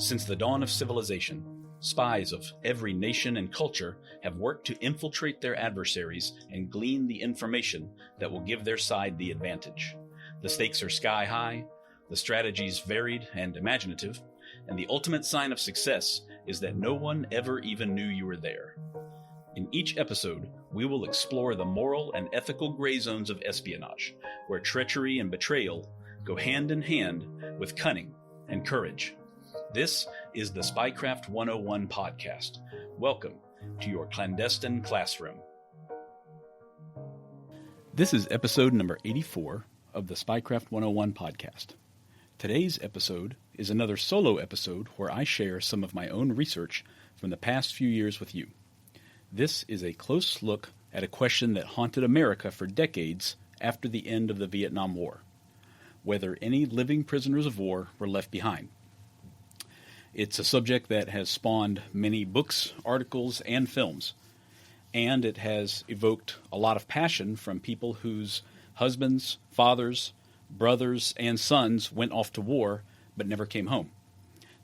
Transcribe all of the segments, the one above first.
Since the dawn of civilization, spies of every nation and culture have worked to infiltrate their adversaries and glean the information that will give their side the advantage. The stakes are sky high, the strategies varied and imaginative, and the ultimate sign of success is that no one ever even knew you were there. In each episode, we will explore the moral and ethical gray zones of espionage, where treachery and betrayal go hand in hand with cunning and courage. This is the Spycraft 101 podcast. Welcome to your clandestine classroom. This is episode number 84 of the Spycraft 101 podcast. Today's episode is another solo episode where I share some of my own research from the past few years with you. This is a close look at a question that haunted America for decades after the end of the Vietnam War: whether any living prisoners of war were left behind. It's a subject that has spawned many books, articles, and films, and it has evoked a lot of passion from people whose husbands, fathers, brothers, and sons went off to war but never came home.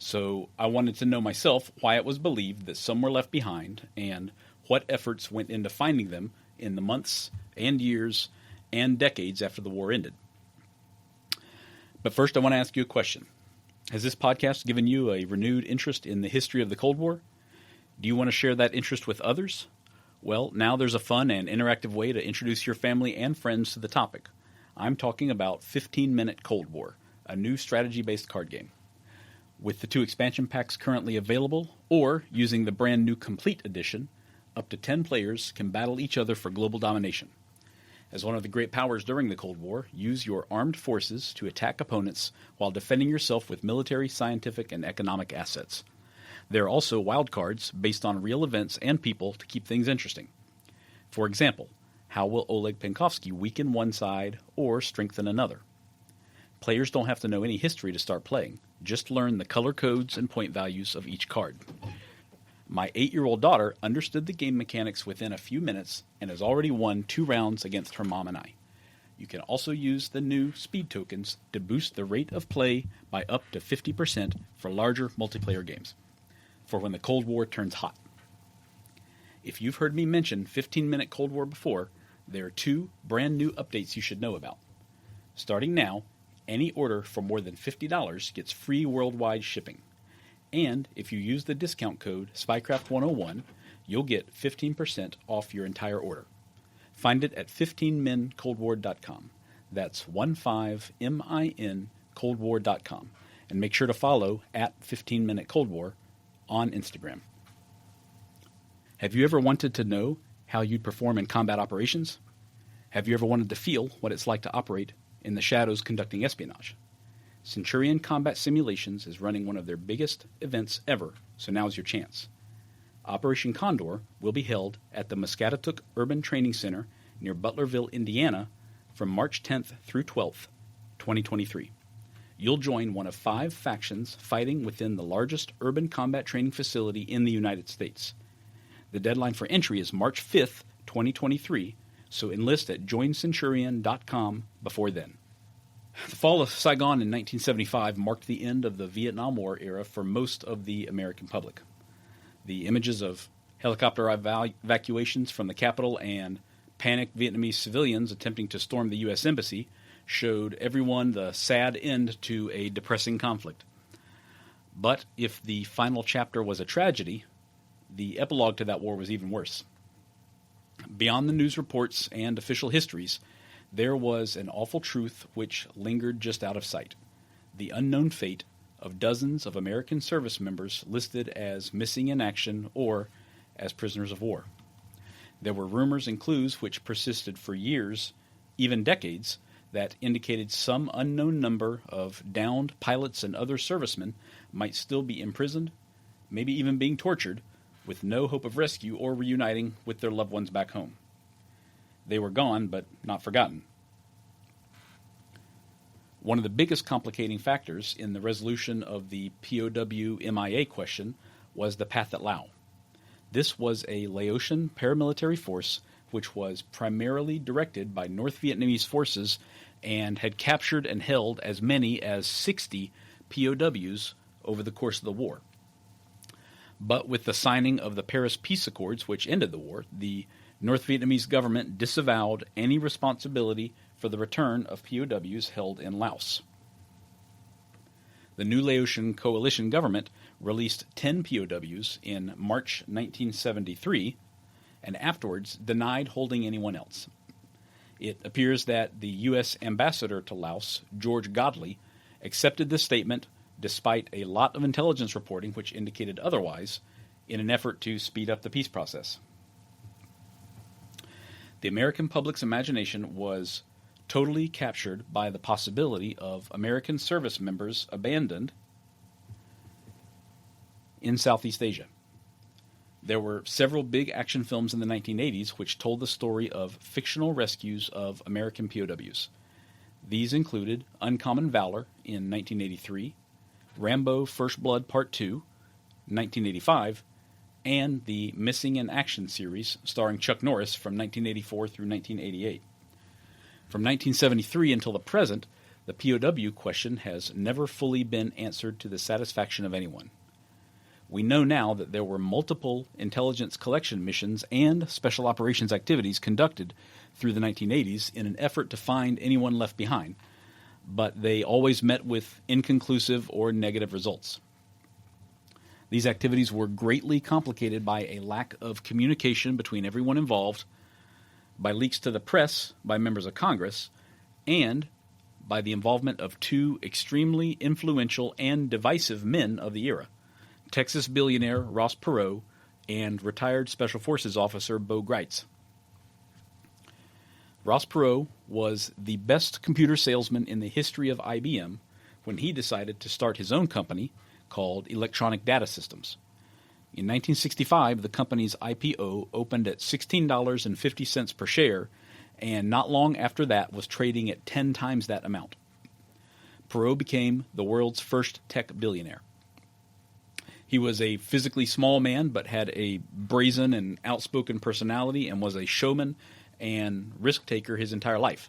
So I wanted to know myself why it was believed that some were left behind and what efforts went into finding them in the months and years and decades after the war ended. But first, I want to ask you a question. Has this podcast given you a renewed interest in the history of the Cold War? Do you want to share that interest with others? Well, now there's a fun and interactive way to introduce your family and friends to the topic. I'm talking about 15-Minute Cold War, a new strategy-based card game. With the 2 expansion packs currently available, or using the brand new Complete Edition, up to 10 players can battle each other for global domination. As one of the great powers during the Cold War, use your armed forces to attack opponents while defending yourself with military, scientific, and economic assets. There are also wildcards based on real events and people to keep things interesting. For example, how will Oleg Penkovsky weaken one side or strengthen another? Players don't have to know any history to start playing. Just learn the color codes and point values of each card. My 8-year-old daughter understood the game mechanics within a few minutes and has already won 2 rounds against her mom and I. You can also use the new speed tokens to boost the rate of play by up to 50% for larger multiplayer games, for when the Cold War turns hot. If you've heard me mention 15-Minute Cold War before, there are 2 brand new updates you should know about. Starting now, any order for more than $50 gets free worldwide shipping. And if you use the discount code SPYCRAFT101, you'll get 15% off your entire order. Find it at 15mincoldwar.com. That's 15min coldwar.com. And make sure to follow at 15Minute Cold War on Instagram. Have you ever wanted to know how you'd perform in combat operations? Have you ever wanted to feel what it's like to operate in the shadows conducting espionage? Centurion Combat Simulations is running one of their biggest events ever, so now's your chance. Operation Condor will be held at the Muscatatuck Urban Training Center near Butlerville, Indiana, from March 10th through 12th, 2023. You'll join one of 5 factions fighting within the largest urban combat training facility in the United States. The deadline for entry is March 5th, 2023, so enlist at joincenturion.com before then. The fall of Saigon in 1975 marked the end of the Vietnam War era for most of the American public. The images of helicopter evacuations from the capital and panicked Vietnamese civilians attempting to storm the U.S. Embassy showed everyone the sad end to a depressing conflict. But if the final chapter was a tragedy, the epilogue to that war was even worse. Beyond the news reports and official histories, there was an awful truth which lingered just out of sight: the unknown fate of dozens of American service members listed as missing in action or as prisoners of war. There were rumors and clues which persisted for years, even decades, that indicated some unknown number of downed pilots and other servicemen might still be imprisoned, maybe even being tortured, with no hope of rescue or reuniting with their loved ones back home. They were gone, but not forgotten. One of the biggest complicating factors in the resolution of the POW MIA question was the Pathet Lao. This was a Laotian paramilitary force which was primarily directed by North Vietnamese forces and had captured and held as many as 60 POWs over the course of the war. But with the signing of the Paris Peace Accords, which ended the war, the North Vietnamese government disavowed any responsibility for the return of POWs held in Laos. The new Laotian coalition government released 10 POWs in March 1973 and afterwards denied holding anyone else. It appears that the U.S. ambassador to Laos, George Godley, accepted this statement despite a lot of intelligence reporting which indicated otherwise, in an effort to speed up the peace process. The American public's imagination was totally captured by the possibility of American service members abandoned in Southeast Asia. There were several big action films in the 1980s which told the story of fictional rescues of American POWs. These included Uncommon Valor in 1983, Rambo First Blood Part 2, 1985, and the Missing in Action series starring Chuck Norris from 1984 through 1988. From 1973 until the present, the POW question has never fully been answered to the satisfaction of anyone. We know now that there were multiple intelligence collection missions and special operations activities conducted through the 1980s in an effort to find anyone left behind, but they always met with inconclusive or negative results. These activities were greatly complicated by a lack of communication between everyone involved, by leaks to the press by members of Congress, and by the involvement of two extremely influential and divisive men of the era, Texas billionaire Ross Perot and retired Special Forces officer Bo Greitz. Ross Perot was the best computer salesman in the history of IBM when he decided to start his own company called Electronic Data Systems. In 1965, the company's IPO opened at $16.50 per share, and not long after that was trading at 10 times that amount. Perot became the world's first tech billionaire. He was a physically small man, but had a brazen and outspoken personality and was a showman and risk-taker his entire life.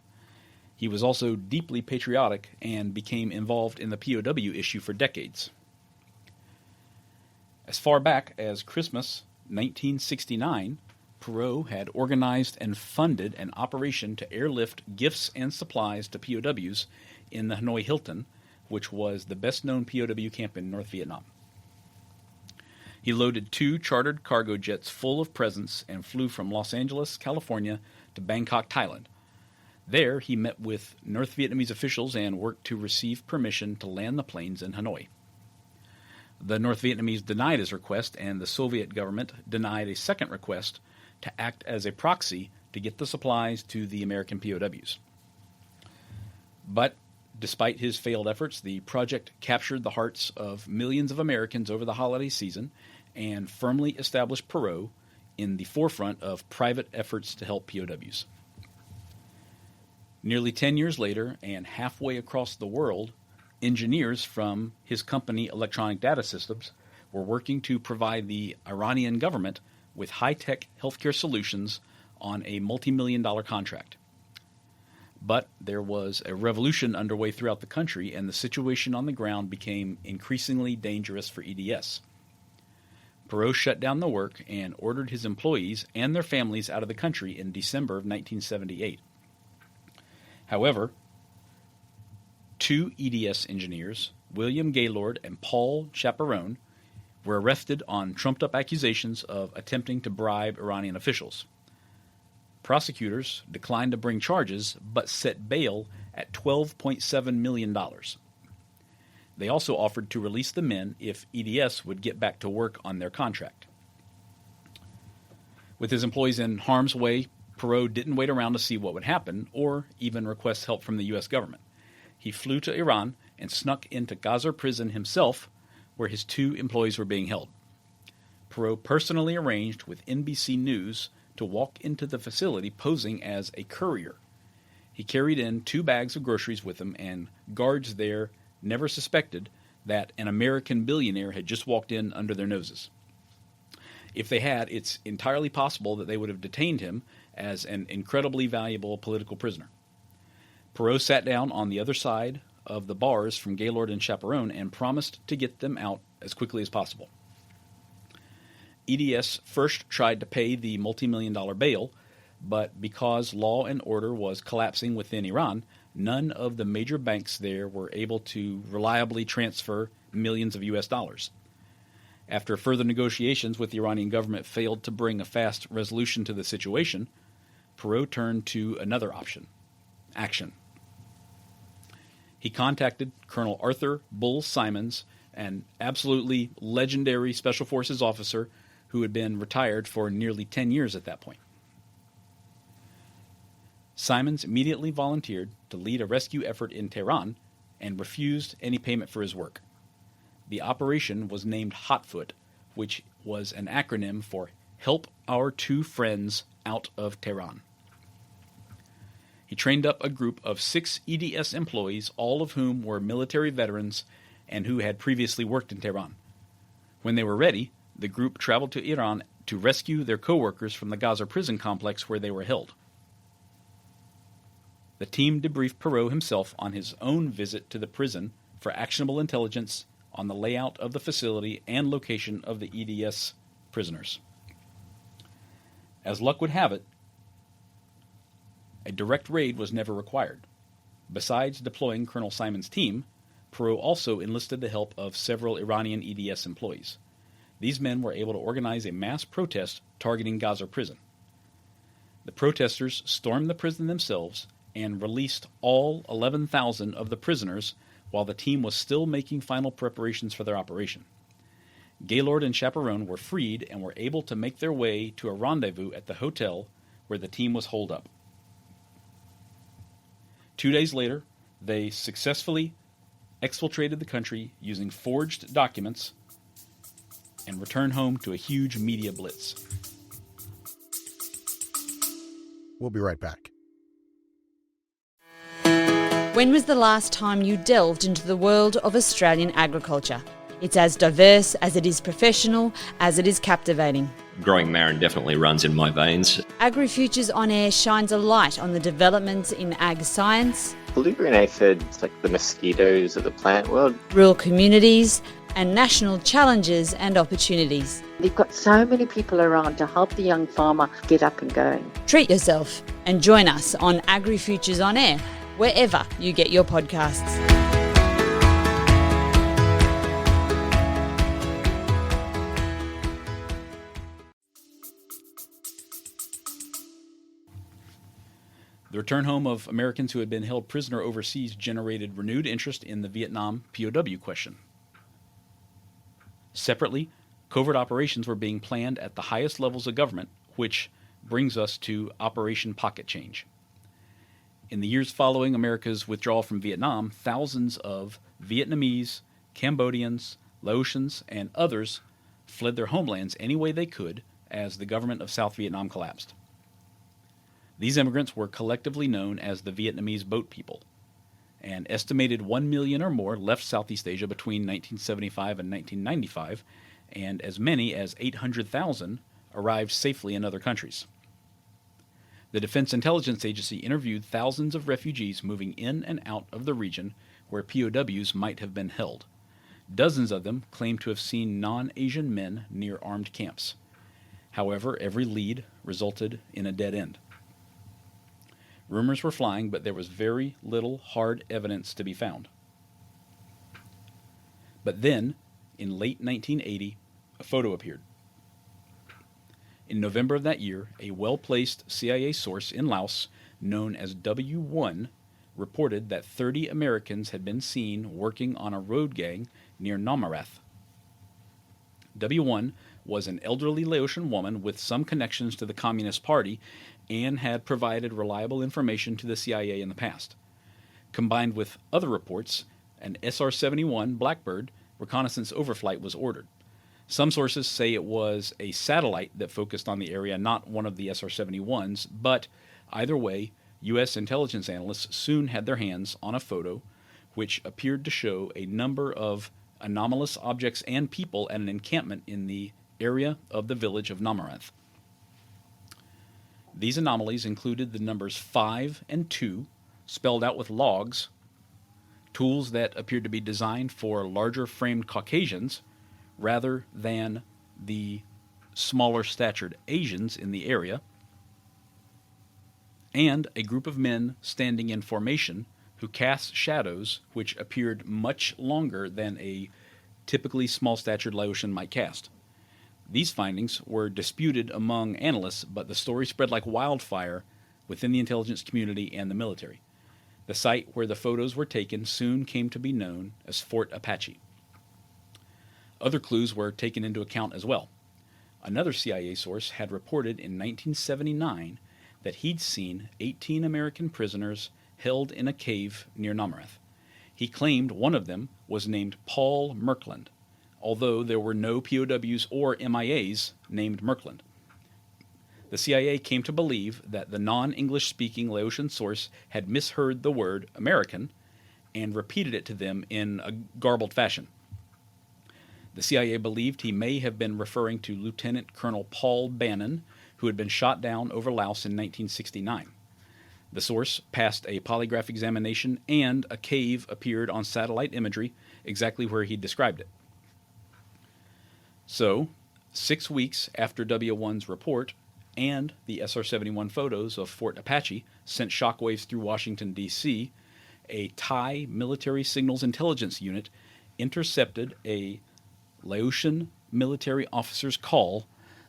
He was also deeply patriotic and became involved in the POW issue for decades. As far back as Christmas 1969, Perot had organized and funded an operation to airlift gifts and supplies to POWs in the Hanoi Hilton, which was the best-known POW camp in North Vietnam. He loaded 2 chartered cargo jets full of presents and flew from Los Angeles, California, to Bangkok, Thailand. There, he met with North Vietnamese officials and worked to receive permission to land the planes in Hanoi. The North Vietnamese denied his request, and the Soviet government denied a second request to act as a proxy to get the supplies to the American POWs. But despite his failed efforts, the project captured the hearts of millions of Americans over the holiday season and firmly established Perot in the forefront of private efforts to help POWs. Nearly 10 years later, and halfway across the world, engineers from his company Electronic Data Systems were working to provide the Iranian government with high-tech healthcare solutions on a multi-million-dollar contract. But there was a revolution underway throughout the country, and the situation on the ground became increasingly dangerous for EDS. Perot shut down the work and ordered his employees and their families out of the country in December of 1978. However, 2 EDS engineers, William Gaylord and Paul Chaperone, were arrested on trumped-up accusations of attempting to bribe Iranian officials. Prosecutors declined to bring charges, but set bail at $12.7 million. They also offered to release the men if EDS would get back to work on their contract. With his employees in harm's way, Perot didn't wait around to see what would happen or even request help from the U.S. government. He flew to Iran and snuck into Gaza prison himself, where his 2 employees were being held. Perot personally arranged with NBC News to walk into the facility posing as a courier. He carried in 2 bags of groceries with him, and guards there never suspected that an American billionaire had just walked in under their noses. If they had, it's entirely possible that they would have detained him as an incredibly valuable political prisoner. Perot sat down on the other side of the bars from Gaylord and Chaperone and promised to get them out as quickly as possible. EDS first tried to pay the multi-million-dollar bail, but because law and order was collapsing within Iran, none of the major banks there were able to reliably transfer millions of US dollars. After further negotiations with the Iranian government failed to bring a fast resolution to the situation, Perot turned to another option: action. He contacted Colonel Arthur Bull Simons, an absolutely legendary Special Forces officer who had been retired for nearly 10 years at that point. Simons immediately volunteered to lead a rescue effort in Tehran and refused any payment for his work. The operation was named Hotfoot, which was an acronym for Help Our Two Friends Out of Tehran. He trained up a group of 6 EDS employees, all of whom were military veterans and who had previously worked in Tehran. When they were ready, the group traveled to Iran to rescue their co-workers from the Gaza prison complex where they were held. The team debriefed Perot himself on his own visit to the prison for actionable intelligence on the layout of the facility and location of the EDS prisoners. As luck would have it, a direct raid was never required. Besides deploying Colonel Simon's team, Perot also enlisted the help of several Iranian EDS employees. These men were able to organize a mass protest targeting Gaza prison. The protesters stormed the prison themselves and released all 11,000 of the prisoners while the team was still making final preparations for their operation. Gaylord and Chaperone were freed and were able to make their way to a rendezvous at the hotel where the team was holed up. 2 days later, they successfully exfiltrated the country using forged documents and returned home to a huge media blitz. We'll be right back. When was the last time you delved into the world of Australian agriculture? It's as diverse as it is professional, as it is captivating. Growing marron definitely runs in my veins. AgriFutures On Air shines a light on the developments in ag science, blue-green aphids, like the mosquitoes of the plant world, rural communities, and national challenges and opportunities. They've got so many people around to help the young farmer get up and going. Treat yourself and join us on AgriFutures On Air, wherever you get your podcasts. The return home of Americans who had been held prisoner overseas generated renewed interest in the Vietnam POW question. Separately, covert operations were being planned at the highest levels of government, which brings us to Operation Pocket Change. In the years following America's withdrawal from Vietnam, thousands of Vietnamese, Cambodians, Laotians, and others fled their homelands any way they could as the government of South Vietnam collapsed. These immigrants were collectively known as the Vietnamese Boat People. An estimated 1 million or more left Southeast Asia between 1975 and 1995, and as many as 800,000 arrived safely in other countries. The Defense Intelligence Agency interviewed thousands of refugees moving in and out of the region where POWs might have been held. Dozens of them claimed to have seen non-Asian men near armed camps. However, every lead resulted in a dead end. Rumors were flying, but there was very little hard evidence to be found. But then, in late 1980, a photo appeared. In November of that year, a well-placed CIA source in Laos, known as W1, reported that 30 Americans had been seen working on a road gang near Namarath. W1 was an elderly Laotian woman with some connections to the Communist Party and had provided reliable information to the CIA in the past. Combined with other reports, an SR-71 Blackbird reconnaissance overflight was ordered. Some sources say it was a satellite that focused on the area, not one of the SR-71s, but either way, U.S. intelligence analysts soon had their hands on a photo which appeared to show a number of anomalous objects and people at an encampment in the area of the village of Namarath. These anomalies included the numbers 5 and 2, spelled out with logs, tools that appeared to be designed for larger-framed Caucasians rather than the smaller-statured Asians in the area, and a group of men standing in formation who cast shadows which appeared much longer than a typically small-statured Laotian might cast. These findings were disputed among analysts, but the story spread like wildfire within the intelligence community and the military. The site where the photos were taken soon came to be known as Fort Apache. Other clues were taken into account as well. Another CIA source had reported in 1979 that he'd seen 18 American prisoners held in a cave near Namarath. He claimed one of them was named Paul Merkland, although there were no POWs or MIAs named Merkland. The CIA came to believe that the non-English-speaking Laotian source had misheard the word American and repeated it to them in a garbled fashion. The CIA believed he may have been referring to Lieutenant Colonel Paul Bannon, who had been shot down over Laos in 1969. The source passed a polygraph examination, and a cave appeared on satellite imagery exactly where he described it. So, 6 weeks after W1's report and the SR-71 photos of Fort Apache sent shockwaves through Washington, D.C., a Thai military signals intelligence unit intercepted a Laotian military officer's call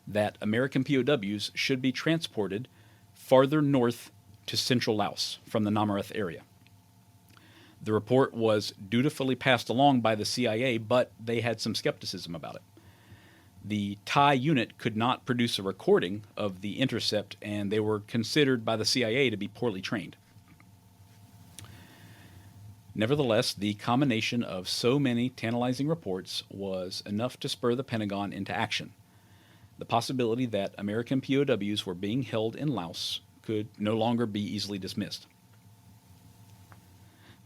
that American POWs should be transported farther north to central Laos from the Namarath area. The report was dutifully passed along by the CIA, but they had some skepticism about it. The Thai unit could not produce a recording of the intercept, and they were considered by the CIA to be poorly trained. Nevertheless, the combination of so many tantalizing reports was enough to spur the Pentagon into action. The possibility that American POWs were being held in Laos could no longer be easily dismissed.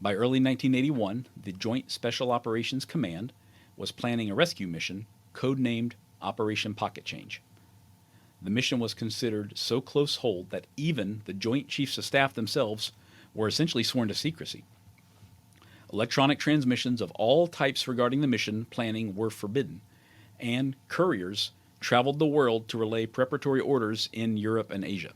By early 1981, the Joint Special Operations Command was planning a rescue mission codenamed Operation Pocket Change. The mission was considered so close hold that even the Joint Chiefs of Staff themselves were essentially sworn to secrecy. Electronic transmissions of all types regarding the mission planning were forbidden, and couriers traveled the world to relay preparatory orders in Europe and Asia.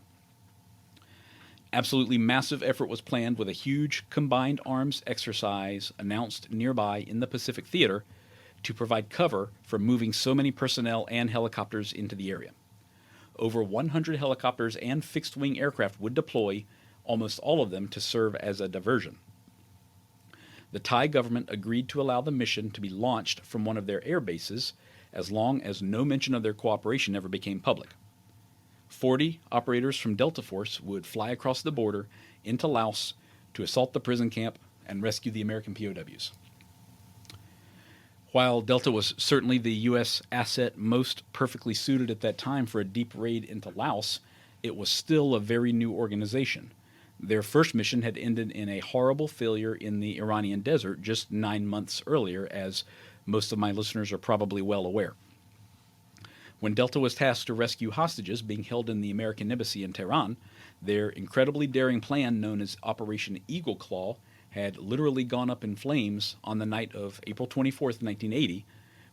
Absolutely massive effort was planned with a huge combined arms exercise announced nearby in the Pacific Theater to provide cover for moving so many personnel and helicopters into the area. Over 100 helicopters and fixed-wing aircraft would deploy, almost all of them to serve as a diversion. The Thai government agreed to allow the mission to be launched from one of their air bases as long as no mention of their cooperation ever became public. 40 operators from Delta Force would fly across the border into Laos to assault the prison camp and rescue the American POWs. While Delta was certainly the U.S. asset most perfectly suited at that time for a deep raid into Laos, it was still a very new organization. Their first mission had ended in a horrible failure in the Iranian desert just 9 months earlier, as most of my listeners are probably well aware. When Delta was tasked to rescue hostages being held in the American embassy in Tehran, their incredibly daring plan, known as Operation Eagle Claw, had literally gone up in flames on the night of April 24, 1980,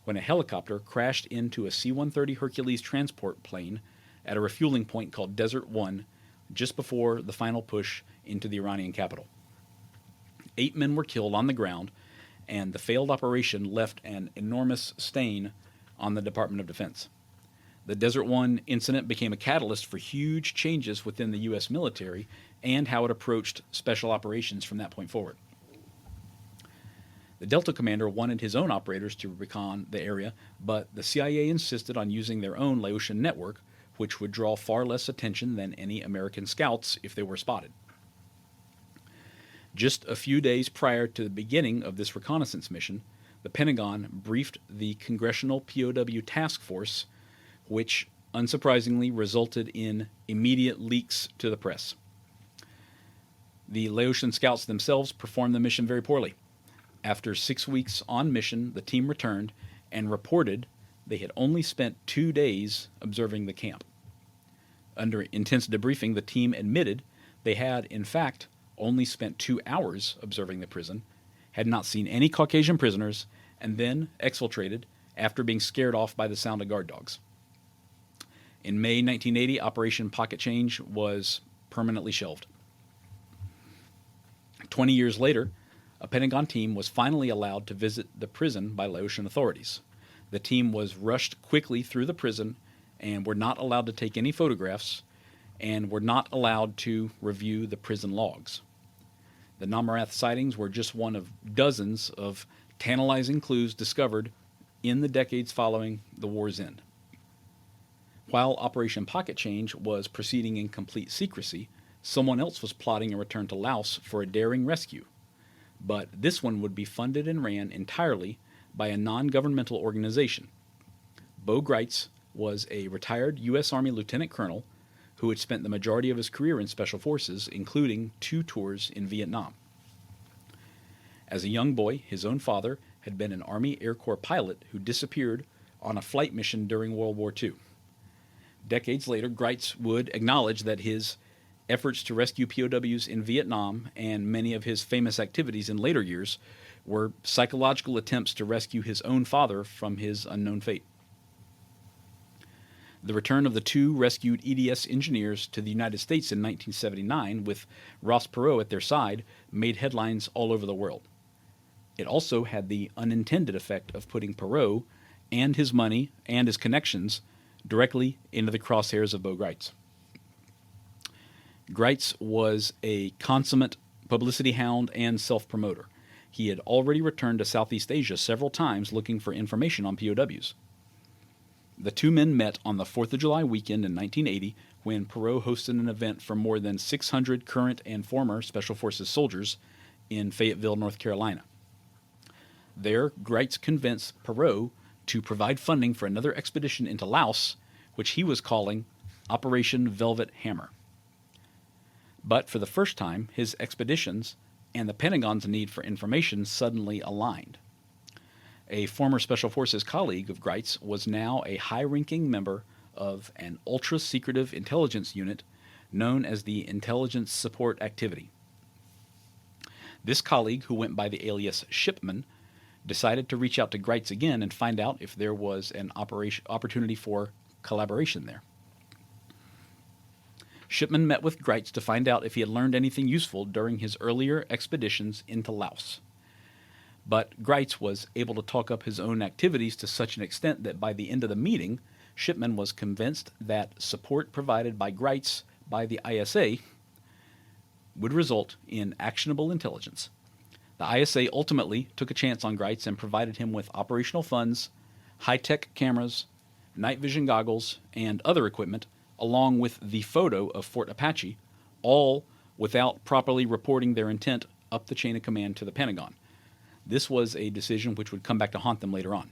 when a helicopter crashed into a C-130 Hercules transport plane at a refueling point called Desert 1 just before the final push into the Iranian capital. 8 men were killed on the ground, and the failed operation left an enormous stain on the Department of Defense. The Desert One incident became a catalyst for huge changes within the U.S. military and how it approached special operations from that point forward. The Delta commander wanted his own operators to recon the area, but the CIA insisted on using their own Laotian network, which would draw far less attention than any American scouts if they were spotted. Just a few days prior to the beginning of this reconnaissance mission, the Pentagon briefed the Congressional POW Task Force, which unsurprisingly resulted in immediate leaks to the press. The Laotian scouts themselves performed the mission very poorly. After 6 weeks on mission, the team returned and reported they had only spent 2 days observing the camp. Under intense debriefing, the team admitted they had, in fact, only spent 2 hours observing the prison, had not seen any Caucasian prisoners, and then exfiltrated after being scared off by the sound of guard dogs. In May 1980, Operation Pocket Change was permanently shelved. 20 years later, a Pentagon team was finally allowed to visit the prison by Laotian authorities. The team was rushed quickly through the prison and were not allowed to take any photographs and were not allowed to review the prison logs. The Namarath sightings were just one of dozens of tantalizing clues discovered in the decades following the war's end. While Operation Pocket Change was proceeding in complete secrecy, someone else was plotting a return to Laos for a daring rescue. But this one would be funded and ran entirely by a non-governmental organization. Bo Gritz was a retired U.S. Army lieutenant colonel who had spent the majority of his career in Special Forces, including 2 tours in Vietnam. As a young boy, his own father had been an Army Air Corps pilot who disappeared on a flight mission during World War II. Decades later, Gritz would acknowledge that his efforts to rescue POWs in Vietnam and many of his famous activities in later years were psychological attempts to rescue his own father from his unknown fate. The return of the 2 rescued EDS engineers to the United States in 1979 with Ross Perot at their side made headlines all over the world. It also had the unintended effect of putting Perot and his money and his connections directly into the crosshairs of Bo Gritz. Gritz was a consummate publicity hound and self-promoter. He had already returned to Southeast Asia several times looking for information on POWs. The 2 men met on the 4th of July weekend in 1980 when Perot hosted an event for more than 600 current and former Special Forces soldiers in Fayetteville, North Carolina. There, Gritz convinced Perot to provide funding for another expedition into Laos, which he was calling Operation Velvet Hammer. But for the first time, his expeditions and the Pentagon's need for information suddenly aligned. A former Special Forces colleague of Gritz was now a high-ranking member of an ultra-secretive intelligence unit known as the Intelligence Support Activity. This colleague, who went by the alias Shipman, decided to reach out to Gritz again and find out if there was an opportunity for collaboration there. Shipman met with Gritz to find out if he had learned anything useful during his earlier expeditions into Laos. But Gritz was able to talk up his own activities to such an extent that by the end of the meeting, Shipman was convinced that support provided by Gritz by the ISA would result in actionable intelligence. The ISA ultimately took a chance on Gritz and provided him with operational funds, high-tech cameras, night vision goggles, and other equipment, along with the photo of Fort Apache, all without properly reporting their intent up the chain of command to the Pentagon. This was a decision which would come back to haunt them later on.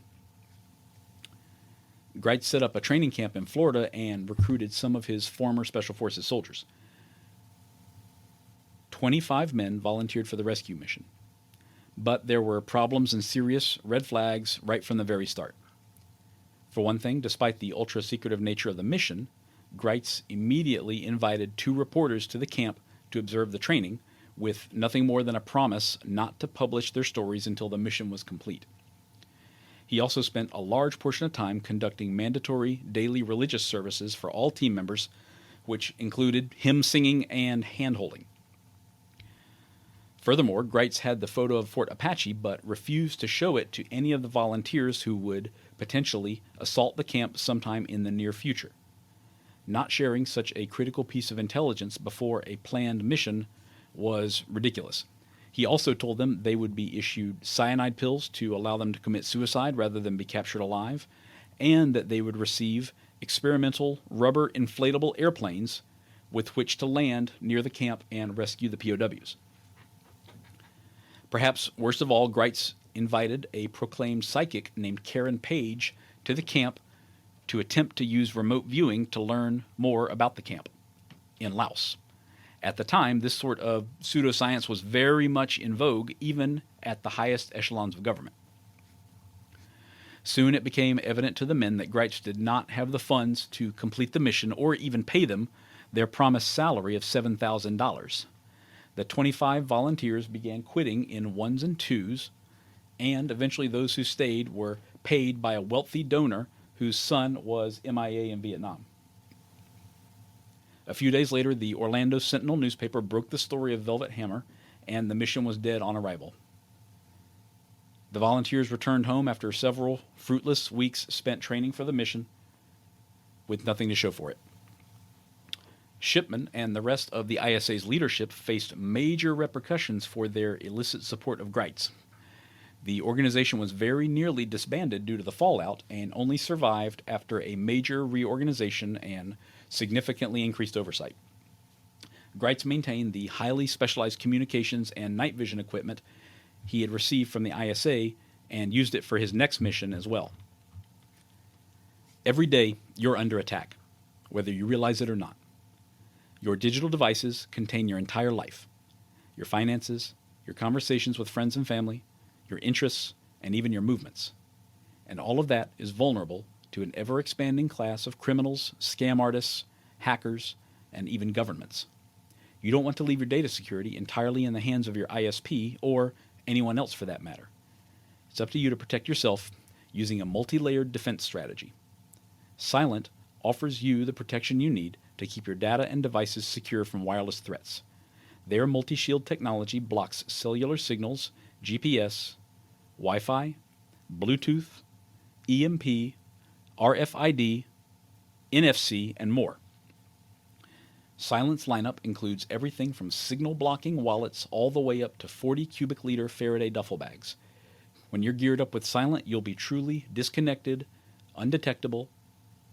Gritz set up a training camp in Florida and recruited some of his former Special Forces soldiers. 25 men volunteered for the rescue mission. But there were problems and serious red flags right from the very start. For one thing, despite the ultra-secretive nature of the mission, Gritz immediately invited 2 reporters to the camp to observe the training, with nothing more than a promise not to publish their stories until the mission was complete. He also spent a large portion of time conducting mandatory daily religious services for all team members, which included hymn singing and hand-holding. Furthermore, Gritz had the photo of Fort Apache but refused to show it to any of the volunteers who would potentially assault the camp sometime in the near future. Not sharing such a critical piece of intelligence before a planned mission was ridiculous. He also told them they would be issued cyanide pills to allow them to commit suicide rather than be captured alive, and that they would receive experimental rubber inflatable airplanes with which to land near the camp and rescue the POWs. Perhaps worst of all, Gritz invited a proclaimed psychic named Karen Page to the camp to attempt to use remote viewing to learn more about the camp in Laos. At the time, this sort of pseudoscience was very much in vogue, even at the highest echelons of government. Soon it became evident to the men that Gritz did not have the funds to complete the mission or even pay them their promised salary of $7,000. The 25 volunteers began quitting in ones and twos, and eventually those who stayed were paid by a wealthy donor whose son was MIA in Vietnam. A few days later, the Orlando Sentinel newspaper broke the story of Velvet Hammer, and the mission was dead on arrival. The volunteers returned home after several fruitless weeks spent training for the mission with nothing to show for it. Shipman and the rest of the ISA's leadership faced major repercussions for their illicit support of Greitz. The organization was very nearly disbanded due to the fallout and only survived after a major reorganization and significantly increased oversight. Greitz maintained the highly specialized communications and night vision equipment he had received from the ISA and used it for his next mission as well. Every day, you're under attack, whether you realize it or not. Your digital devices contain your entire life, your finances, your conversations with friends and family, your interests, and even your movements. And all of that is vulnerable to an ever-expanding class of criminals, scam artists, hackers, and even governments. You don't want to leave your data security entirely in the hands of your ISP or anyone else for that matter. It's up to you to protect yourself using a multi-layered defense strategy. Silent offers you the protection you need to keep your data and devices secure from wireless threats. Their multi-shield technology blocks cellular signals, GPS, Wi-Fi, Bluetooth, EMP, RFID, NFC, and more. Silent's lineup includes everything from signal-blocking wallets all the way up to 40 cubic liter Faraday duffel bags. When you're geared up with Silent, you'll be truly disconnected, undetectable,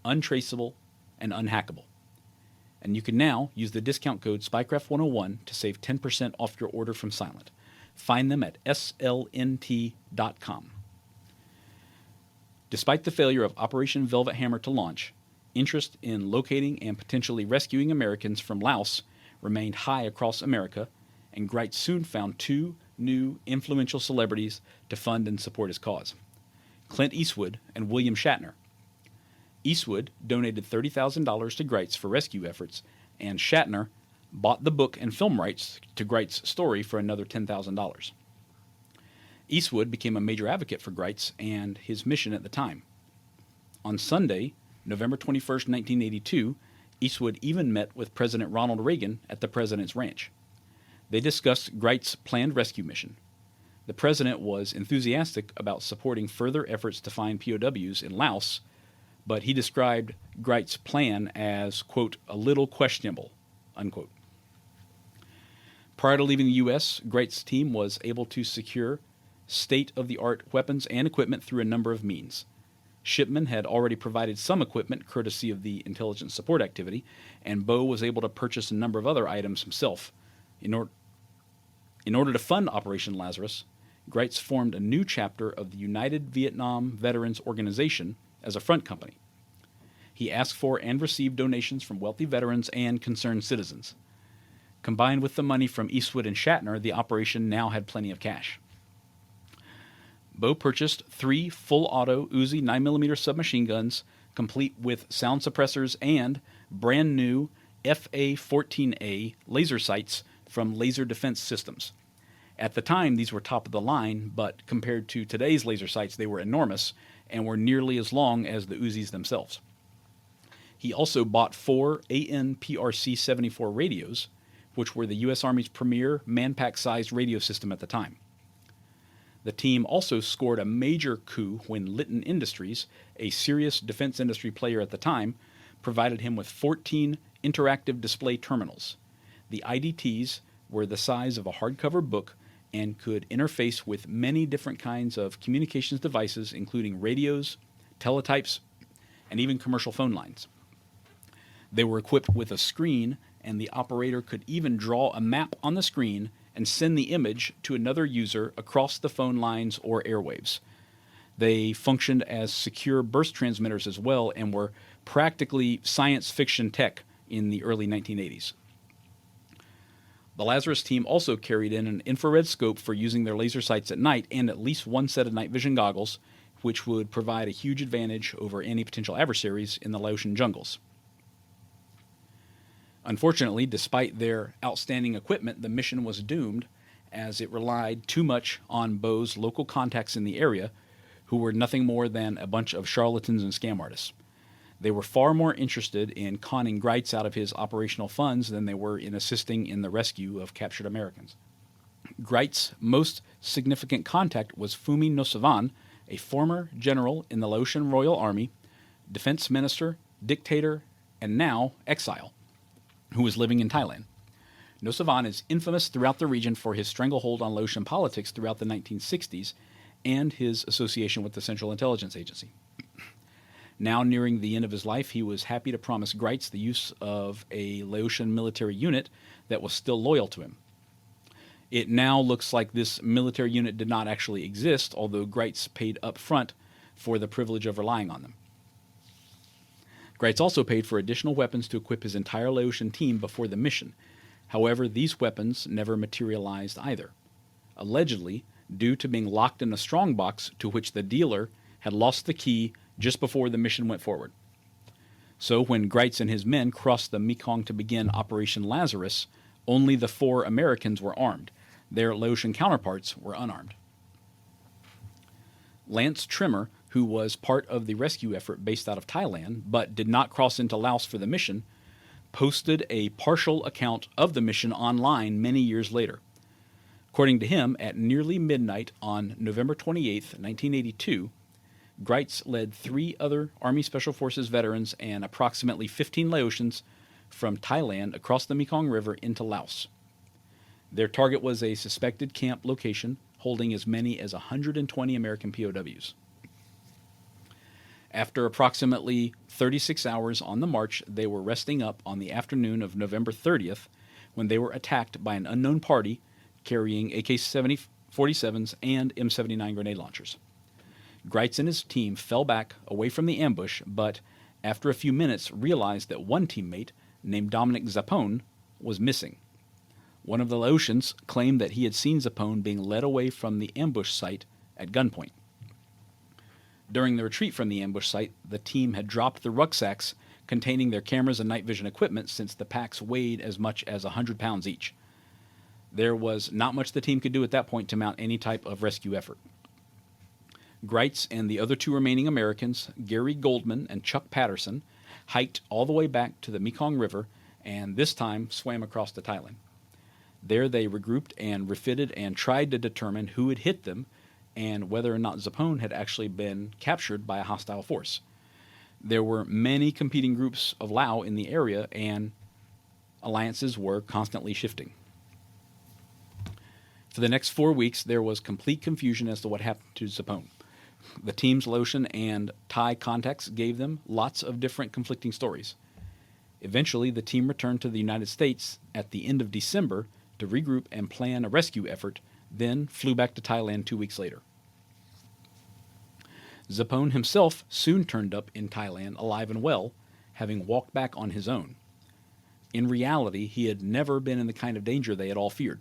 untraceable, and unhackable. And you can now use the discount code Spycraft101 to save 10% off your order from Silent. Find them at slnt.com. Despite the failure of Operation Velvet Hammer to launch, interest in locating and potentially rescuing Americans from Laos remained high across America, and Greitz soon found two new influential celebrities to fund and support his cause: Clint Eastwood and William Shatner. Eastwood donated $30,000 to Greitz for rescue efforts, and Shatner bought the book and film rights to Greitz's story for another $10,000. Eastwood became a major advocate for Greitz and his mission at the time. On Sunday, November 21st, 1982, Eastwood even met with President Ronald Reagan at the president's ranch. They discussed Greitz's planned rescue mission. The president was enthusiastic about supporting further efforts to find POWs in Laos, but he described Greitz's plan as, quote, a little questionable, unquote. Prior to leaving the U.S., Greitz's team was able to secure state-of-the-art weapons and equipment through a number of means. Shipman had already provided some equipment courtesy of the intelligence support activity, and Bo was able to purchase a number of other items himself. In order to fund Operation Lazarus, Greitz formed a new chapter of the United Vietnam Veterans Organization as a front company. He asked for and received donations from wealthy veterans and concerned citizens. Combined with the money from Eastwood and Shatner, the operation now had plenty of cash. Bo purchased 3 full-auto Uzi 9mm submachine guns, complete with sound suppressors and brand-new FA-14A laser sights from Laser Defense Systems. At the time, these were top of the line, but compared to today's laser sights, they were enormous and were nearly as long as the Uzis themselves. He also bought 4 AN/PRC-74 radios, which were the U.S. Army's premier manpack-sized radio system at the time. The team also scored a major coup when Litton Industries, a serious defense industry player at the time, provided him with 14 interactive display terminals. The IDTs were the size of a hardcover book and could interface with many different kinds of communications devices, including radios, teletypes, and even commercial phone lines. They were equipped with a screen, and the operator could even draw a map on the screen and send the image to another user across the phone lines or airwaves. They functioned as secure burst transmitters as well and were practically science fiction tech in the early 1980s. The Lazarus team also carried in an infrared scope for using their laser sights at night and at least one set of night vision goggles, which would provide a huge advantage over any potential adversaries in the Laotian jungles. Unfortunately, despite their outstanding equipment, the mission was doomed as it relied too much on Bo's local contacts in the area, who were nothing more than a bunch of charlatans and scam artists. They were far more interested in conning Greitz out of his operational funds than they were in assisting in the rescue of captured Americans. Greitz's most significant contact was Phumi Nosavan, a former general in the Laotian Royal Army, defense minister, dictator, and now exile, who was living in Thailand. Nosavan is infamous throughout the region for his stranglehold on Laotian politics throughout the 1960s and his association with the Central Intelligence Agency. Now nearing the end of his life, he was happy to promise Greitz the use of a Laotian military unit that was still loyal to him. It now looks like this military unit did not actually exist, although Greitz paid up front for the privilege of relying on them. Greitz also paid for additional weapons to equip his entire Laotian team before the mission. However, these weapons never materialized either, allegedly due to being locked in a strongbox to which the dealer had lost the key just before the mission went forward. So when Greitz and his men crossed the Mekong to begin Operation Lazarus, only the 4 Americans were armed. Their Laotian counterparts were unarmed. Lance Trimmer, who was part of the rescue effort based out of Thailand, but did not cross into Laos for the mission, posted a partial account of the mission online many years later. According to him, at nearly midnight on November 28, 1982, Greitz led 3 other Army Special Forces veterans and approximately 15 Laotians from Thailand across the Mekong River into Laos. Their target was a suspected camp location holding as many as 120 American POWs. After approximately 36 hours on the march, they were resting up on the afternoon of November 30th when they were attacked by an unknown party carrying AK-47s and M79 grenade launchers. Greitz and his team fell back away from the ambush, but after a few minutes realized that one teammate, named Dominic Zappone, was missing. One of the Laotians claimed that he had seen Zappone being led away from the ambush site at gunpoint. During the retreat from the ambush site, the team had dropped the rucksacks containing their cameras and night vision equipment since the packs weighed as much as 100 pounds each. There was not much the team could do at that point to mount any type of rescue effort. Greitz and the other 2 remaining Americans, Gary Goldman and Chuck Patterson, hiked all the way back to the Mekong River and this time swam across to Thailand. There they regrouped and refitted and tried to determine who had hit them and whether or not Zappone had actually been captured by a hostile force. There were many competing groups of Lao in the area and alliances were constantly shifting. For the next 4 weeks, there was complete confusion as to what happened to Zappone. The team's Laotian and Thai contacts gave them lots of different conflicting stories. Eventually, the team returned to the United States at the end of December to regroup and plan a rescue effort, then flew back to Thailand 2 weeks later. Zappone himself soon turned up in Thailand alive and well, having walked back on his own. In reality, he had never been in the kind of danger they had all feared.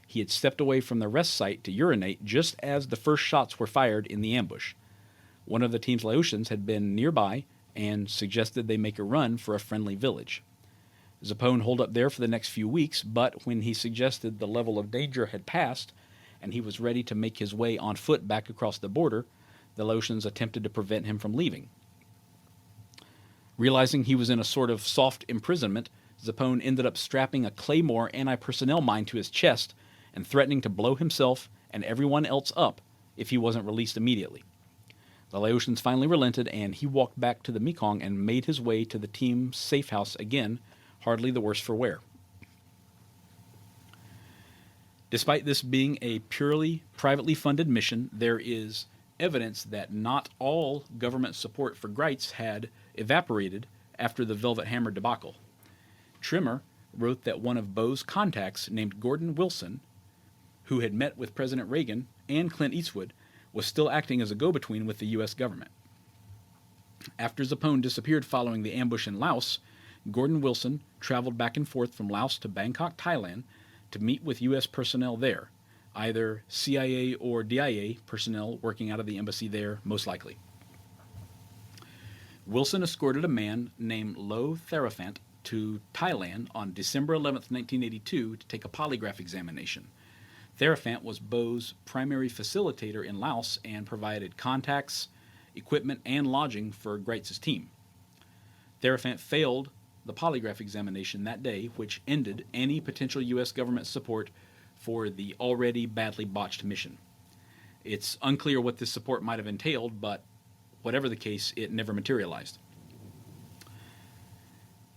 He had stepped away from the rest site to urinate just as the first shots were fired in the ambush. One of the team's Laotians had been nearby and suggested they make a run for a friendly village. Zappone holed up there for the next few weeks, but when he suggested the level of danger had passed and he was ready to make his way on foot back across the border, the Laotians attempted to prevent him from leaving. Realizing he was in a sort of soft imprisonment, Zappone ended up strapping a Claymore anti-personnel mine to his chest and threatening to blow himself and everyone else up if he wasn't released immediately. The Laotians finally relented, and he walked back to the Mekong and made his way to the team's safe house again, hardly the worse for wear. Despite this being a purely privately funded mission, there is evidence that not all government support for Greitz had evaporated after the Velvet Hammer debacle. Trimmer wrote that one of Bo's contacts, named Gordon Wilson, who had met with President Reagan and Clint Eastwood, was still acting as a go-between with the U.S. government. After Zappone disappeared following the ambush in Laos, Gordon Wilson traveled back and forth from Laos to Bangkok, Thailand, to meet with U.S. personnel there, either CIA or DIA personnel working out of the embassy there, most likely. Wilson escorted a man named Lo Therafant to Thailand on December 11th, 1982 to take a polygraph examination. Therafant was Beau's primary facilitator in Laos and provided contacts, equipment, and lodging for Greitz's team. Therafant failed the polygraph examination that day, which ended any potential U.S. government support for the already badly botched mission. It's unclear what this support might have entailed, but whatever the case, it never materialized.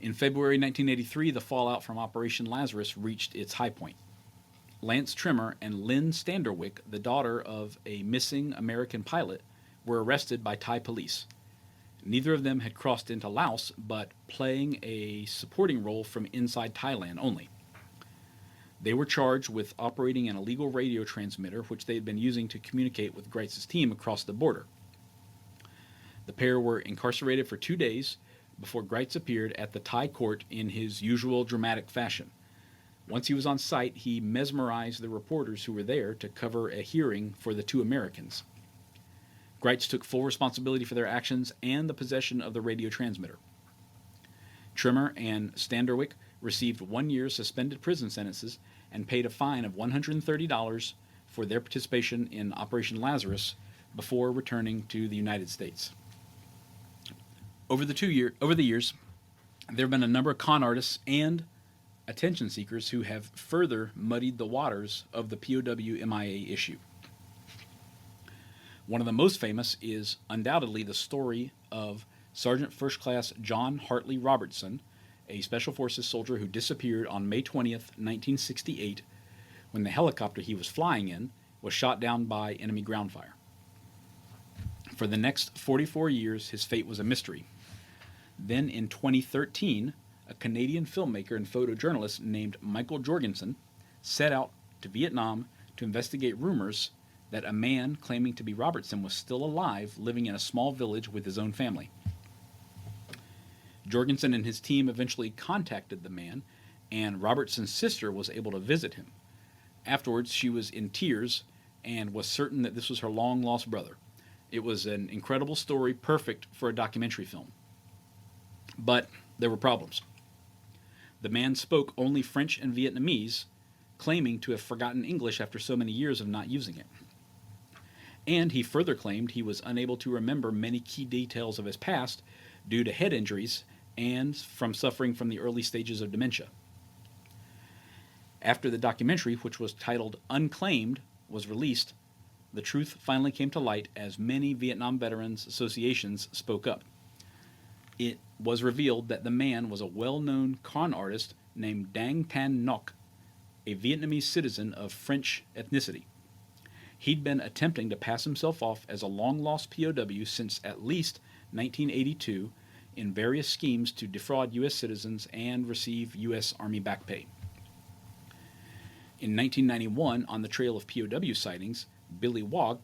In February 1983, the fallout from Operation Lazarus reached its high point. Lance Trimmer and Lynn Standerwick, the daughter of a missing American pilot, were arrested by Thai police. Neither of them had crossed into Laos, but playing a supporting role from inside Thailand only. They were charged with operating an illegal radio transmitter, which they had been using to communicate with Greitz's team across the border. The pair were incarcerated for 2 days before Greitz appeared at the Thai court in his usual dramatic fashion. Once he was on site, he mesmerized the reporters who were there to cover a hearing for the two Americans. Greitz took full responsibility for their actions and the possession of the radio transmitter. Trimmer and Standerwick received 1 year suspended prison sentences and paid a fine of $130 for their participation in Operation Lazarus before returning to the United States. Over the years, there have been a number of con artists and attention seekers who have further muddied the waters of the POW MIA issue. One of the most famous is undoubtedly the story of Sergeant First Class John Hartley Robertson, a Special Forces soldier who disappeared on May 20th, 1968, when the helicopter he was flying in was shot down by enemy ground fire. For the next 44 years, his fate was a mystery. Then in 2013, a Canadian filmmaker and photojournalist named Michael Jorgensen set out to Vietnam to investigate rumors that a man claiming to be Robertson was still alive, living in a small village with his own family. Jorgensen and his team eventually contacted the man, and Robertson's sister was able to visit him. Afterwards, she was in tears and was certain that this was her long-lost brother. It was an incredible story, perfect for a documentary film. But there were problems. The man spoke only French and Vietnamese, claiming to have forgotten English after so many years of not using it. And he further claimed he was unable to remember many key details of his past due to head injuries and from suffering from the early stages of dementia. After the documentary, which was titled Unclaimed, was released, the truth finally came to light as many Vietnam Veterans Associations spoke up. It was revealed that the man was a well-known con artist named Dang Tan Ngoc, a Vietnamese citizen of French ethnicity. He'd been attempting to pass himself off as a long-lost POW since at least 1982 in various schemes to defraud U.S. citizens and receive U.S. Army back pay. In 1991, on the trail of POW sightings, Billy Wog,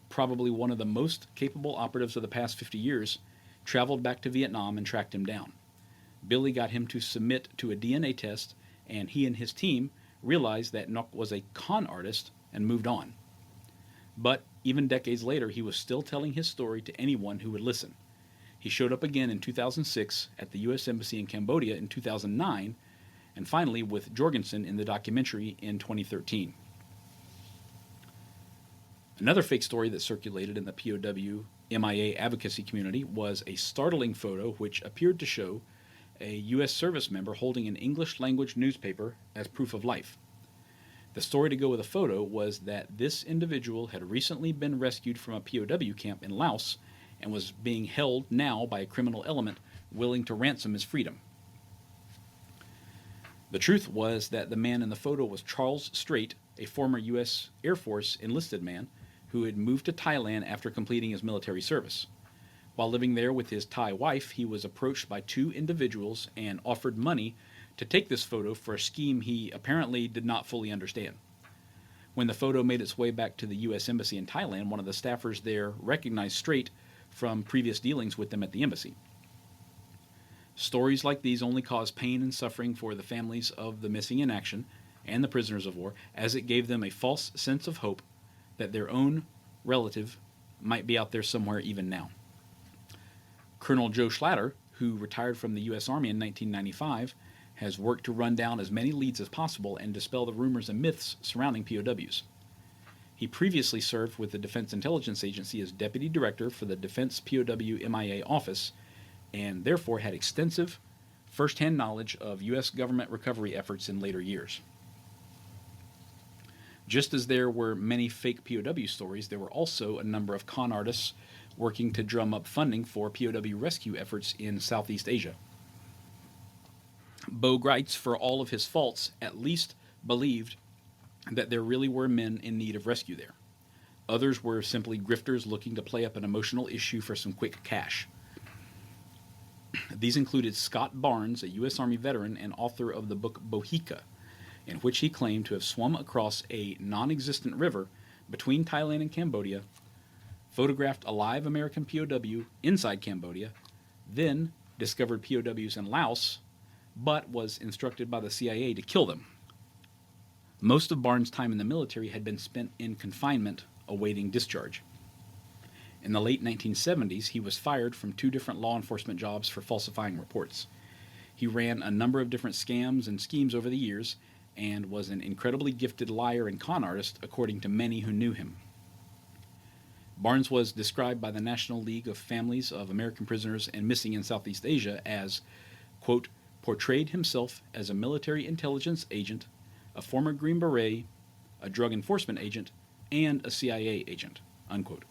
probably one of the most capable operatives of the past 50 years, traveled back to Vietnam and tracked him down. Billy got him to submit to a DNA test, and he and his team realized that Ngoc was a con artist and moved on. But even decades later, he was still telling his story to anyone who would listen. He showed up again in 2006 at the U.S. Embassy in Cambodia in 2009, and finally with Jorgensen in the documentary in 2013. Another fake story that circulated in the POW MIA advocacy community was a startling photo which appeared to show a U.S. service member holding an English-language newspaper as proof of life. The story to go with the photo was that this individual had recently been rescued from a POW camp in Laos and was being held now by a criminal element willing to ransom his freedom. The truth was that the man in the photo was Charles Strait, a former U.S. Air Force enlisted man who had moved to Thailand after completing his military service. While living there with his Thai wife, he was approached by two individuals and offered money to take this photo for a scheme he apparently did not fully understand. When the photo made its way back to the U.S. Embassy in Thailand, one of the staffers there recognized Strait from previous dealings with them at the embassy. Stories like these only cause pain and suffering for the families of the missing in action and the prisoners of war, as it gave them a false sense of hope that their own relative might be out there somewhere even now. Colonel Joe Schlatter, who retired from the U.S. Army in 1995, has worked to run down as many leads as possible and dispel the rumors and myths surrounding POWs. He previously served with the Defense Intelligence Agency as Deputy Director for the Defense POW MIA Office, and therefore had extensive, first-hand knowledge of U.S. government recovery efforts in later years. Just as there were many fake POW stories, there were also a number of con artists working to drum up funding for POW rescue efforts in Southeast Asia. Bo Gritz, for all of his faults, at least believed that there really were men in need of rescue there. Others were simply grifters looking to play up an emotional issue for some quick cash. These included Scott Barnes, a U.S. Army veteran and author of the book Bohica, in which he claimed to have swum across a non-existent river between Thailand and Cambodia, photographed a live American POW inside Cambodia, then discovered POWs in Laos, but was instructed by the CIA to kill them. Most of Barnes' time in the military had been spent in confinement awaiting discharge. In the late 1970s, he was fired from 2 different law enforcement jobs for falsifying reports. He ran a number of different scams and schemes over the years and was an incredibly gifted liar and con artist, according to many who knew him. Barnes was described by the National League of Families of American Prisoners and Missing in Southeast Asia as, quote, portrayed himself as a military intelligence agent, a former Green Beret, a drug enforcement agent, and a CIA agent, unquote.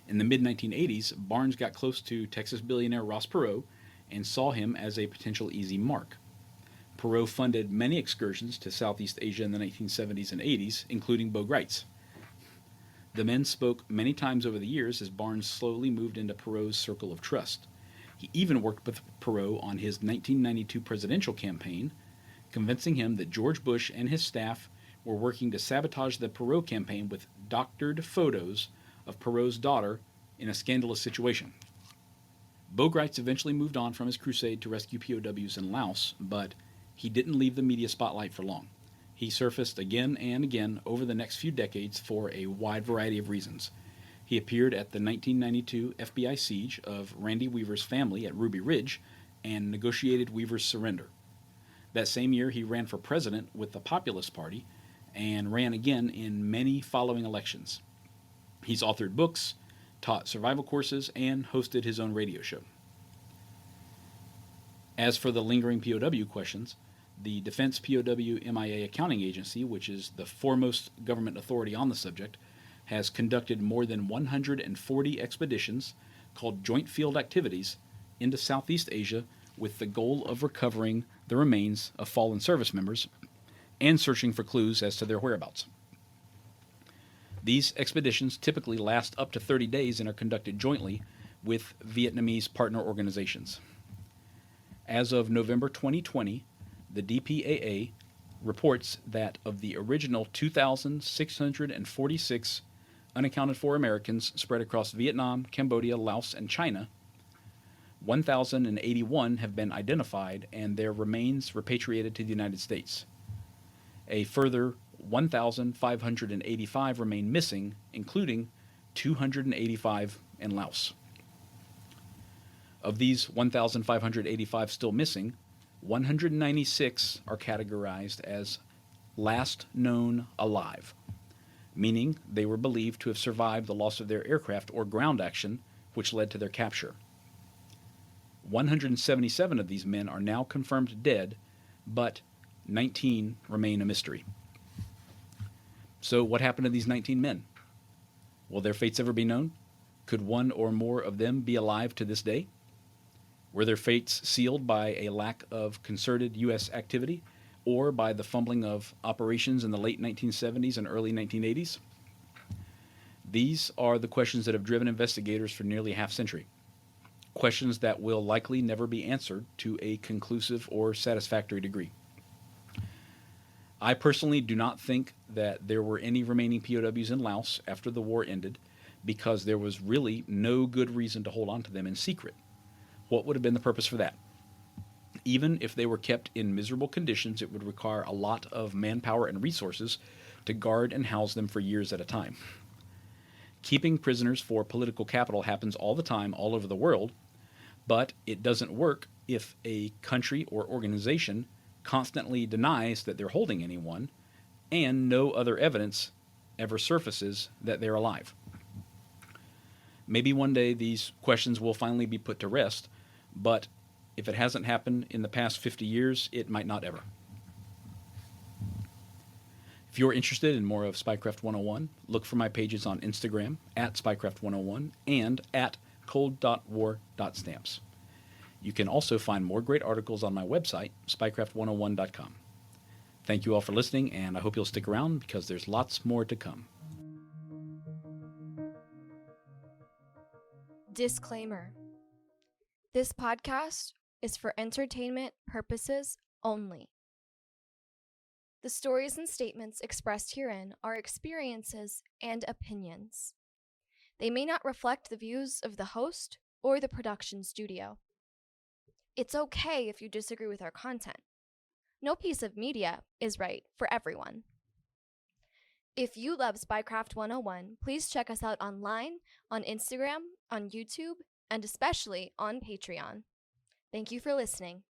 In the mid-1980s, Barnes got close to Texas billionaire Ross Perot and saw him as a potential easy mark. Perot funded many excursions to Southeast Asia in the 1970s and 80s, including Bo Gritz. The men spoke many times over the years as Barnes slowly moved into Perot's circle of trust. He even worked with Perot on his 1992 presidential campaign, convincing him that George Bush and his staff were working to sabotage the Perot campaign with doctored photos of Perot's daughter in a scandalous situation. Bo Gritz eventually moved on from his crusade to rescue POWs in Laos, but he didn't leave the media spotlight for long. He surfaced again and again over the next few decades for a wide variety of reasons. He appeared at the 1992 FBI siege of Randy Weaver's family at Ruby Ridge and negotiated Weaver's surrender. That same year, he ran for president with the Populist Party and ran again in many following elections. He's authored books, taught survival courses, and hosted his own radio show. As for the lingering POW questions, the Defense POW MIA Accounting Agency, which is the foremost government authority on the subject, has conducted more than 140 expeditions called Joint Field Activities into Southeast Asia with the goal of recovering the remains of fallen service members and searching for clues as to their whereabouts. These expeditions typically last up to 30 days and are conducted jointly with Vietnamese partner organizations. As of November 2020, the DPAA reports that of the original 2,646 unaccounted for Americans spread across Vietnam, Cambodia, Laos, and China, 1,081 have been identified and their remains repatriated to the United States. A further 1,585 remain missing, including 285 in Laos. Of these 1,585 still missing, 196 are categorized as last known alive, meaning they were believed to have survived the loss of their aircraft or ground action, which led to their capture. 177 of these men are now confirmed dead, but 19 remain a mystery. So what happened to these 19 men? Will their fates ever be known? Could one or more of them be alive to this day? Were their fates sealed by a lack of concerted U.S. activity or by the fumbling of operations in the late 1970s and early 1980s? These are the questions that have driven investigators for nearly a half-century. Questions that will likely never be answered to a conclusive or satisfactory degree. I personally do not think that there were any remaining POWs in Laos after the war ended because there was really no good reason to hold on to them in secret. What would have been the purpose for that? Even if they were kept in miserable conditions, it would require a lot of manpower and resources to guard and house them for years at a time. Keeping prisoners for political capital happens all the time, all over the world, But it doesn't work if a country or organization constantly denies that they're holding anyone and no other evidence ever surfaces that they're alive. Maybe one day these questions will finally be put to rest, but if it hasn't happened in the past 50 years, it might not ever. If you're interested in more of Spycraft 101, look for my pages on Instagram at Spycraft 101 and at cold.war.stamps. You can also find more great articles on my website, spycraft101.com. Thank you all for listening, and I hope you'll stick around because there's lots more to come. Disclaimer. This podcast is for entertainment purposes only. The stories and statements expressed herein are experiences and opinions. They may not reflect the views of the host or the production studio. It's okay if you disagree with our content. No piece of media is right for everyone. If you love Spycraft 101, please check us out online, on Instagram, on YouTube, and especially on Patreon. Thank you for listening.